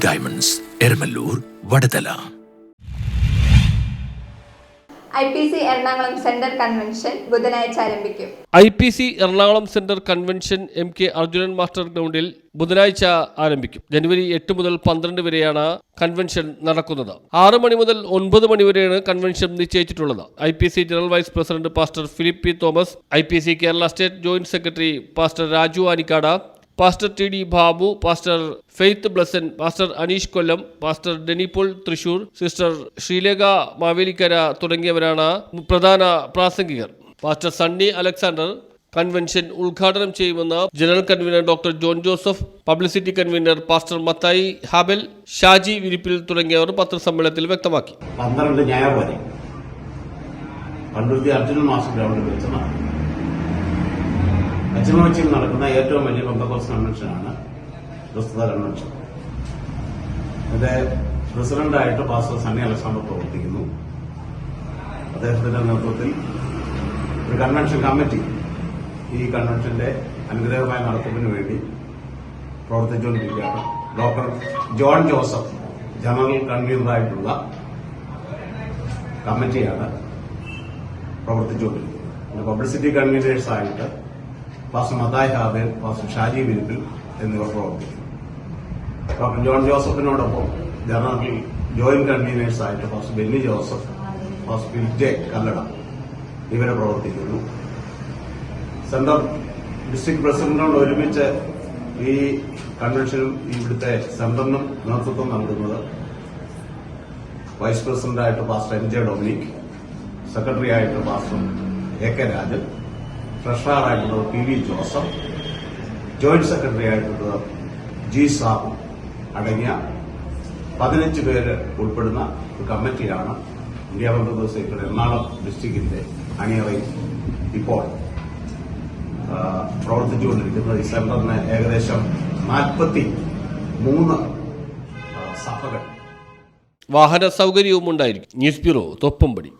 Diamonds, Eramallur, Vadathala. IPC Ernakulam centre convention ബുധനാഴ്ച ആരംഭിക്കും. IPC Ernakulam centre convention MK Arjunan master ഗ്രൗണ്ടിൽ ബുധനാഴ്ച ആരംഭിക്കും. ജനുവരി 8 മുതൽ 12 വരെയാണ് കൺവെൻഷൻ നടക്കുന്നത്. 6 മണി മുതൽ 9 മണി വരെയാണ് കൺവെൻഷൻ നിശ്ചയിച്ചിട്ടുള്ളത്. IPC general vice president pastor Philip P Thomas, IPC Kerala state joint secretary pastor Raju Anikkad, pastor TD Babu, pastor Faith Blessen, pastor Aneesh Kollam, pastor Denipaul Thrissur, sister Sreelekha Mavelikkara തുടങ്ങിയവരാണ് പ്രധാന പ്രാസംഗികർ. പാസ്റ്റർ സണ്ണി അലക്സാണ്ടർ കൺവെൻഷൻ ഉദ്ഘാടനം ചെയ്യുമെന്ന് general convener doctor John Joseph, publicity convener pastor Mathai Habel, Shaji Virippil തുടങ്ങിയവർ പത്രസമ്മേളനത്തിൽ വ്യക്തമാക്കി. 12 ഞായർ വരെ പണ്ടുരുത്തി അർജുനൻ മാസ്റ്റർ ഗ്രൗണ്ടിൽ വെച്ച് അച്ഛനോച്ചിയിൽ നടക്കുന്ന ഏറ്റവും വലിയ പെന്തക്കോസ്ത് കൺവെൻഷനാണ് പ്രസ്തുത കൺവെൻഷൻ. ഇത് പ്രസിഡന്റായിട്ട് പാസ്റ്റർ സണ്ണി അലക്സാണ്ടർ പ്രവർത്തിക്കുന്നു. അദ്ദേഹത്തിന്റെ നേതൃത്വത്തിൽ ഒരു കൺവെൻഷൻ കമ്മിറ്റി ഈ കൺവെൻഷന്റെ അനുഗ്രഹമായ നടത്തിപ്പിന് വേണ്ടി പ്രവർത്തിച്ചുകൊണ്ടിരിക്കുകയാണ്. ഡോക്ടർ ജോൺ ജോസഫ് ജനറൽ കൺവീനറായിട്ടുള്ള കമ്മിറ്റിയാണ് പ്രവർത്തിച്ചുകൊണ്ടിരിക്കുന്നത്. പബ്ലിസിറ്റി കൺവീനേഴ്സായിട്ട് pastor Mathai Habel, pastor Shaji Virippil എന്നിവർ പ്രവർത്തിക്കുന്നു. ഡോക്ടർ ജോൺ ജോസഫിനോടൊപ്പം ജനറൽ ജോയിന്റ് കൺവീനേഴ്സായിട്ട് pastor Benny Joseph, pastor Filje Kallada ഇവരെ പ്രവർത്തിക്കുന്നു. സെന്റർ ഡിസ്ട്രിക്ട് പ്രസിഡന്റിനോട് ഒരുമിച്ച് ഈ കൺവെൻഷനും ഇവിടുത്തെ സെന്ററിനും നേതൃത്വം നൽകുന്നത് വൈസ് പ്രസിഡന്റായിട്ട് പാസ്റ്റർ MJ ഡൊമിനിക്, സെക്രട്ടറി ആയിട്ട് പാസ്റ്റർ AK രാജൻ, ട്രഷററായിട്ടുള്ളത് PV ജോസഫ്, ജോയിന്റ് സെക്രട്ടറി ആയിട്ടുള്ളത് G സാബു അടങ്ങിയ 15 പേര് ഉൾപ്പെടുന്ന ഒരു കമ്മിറ്റിയാണ് ഇന്ത്യ പെന്തക്കോസ്ത് എറണാകുളം ഡിസ്ട്രിക്റ്റിന്റെ അണിയറയിൽ ഇപ്പോൾ പ്രവർത്തിച്ചുകൊണ്ടിരിക്കുന്നത്. ഈ സെന്ററിന് ഏകദേശം 43 സഭകൾ. വാഹന സൗകര്യവും ഉണ്ടായിരിക്കും. News bureau, Thoppumpady.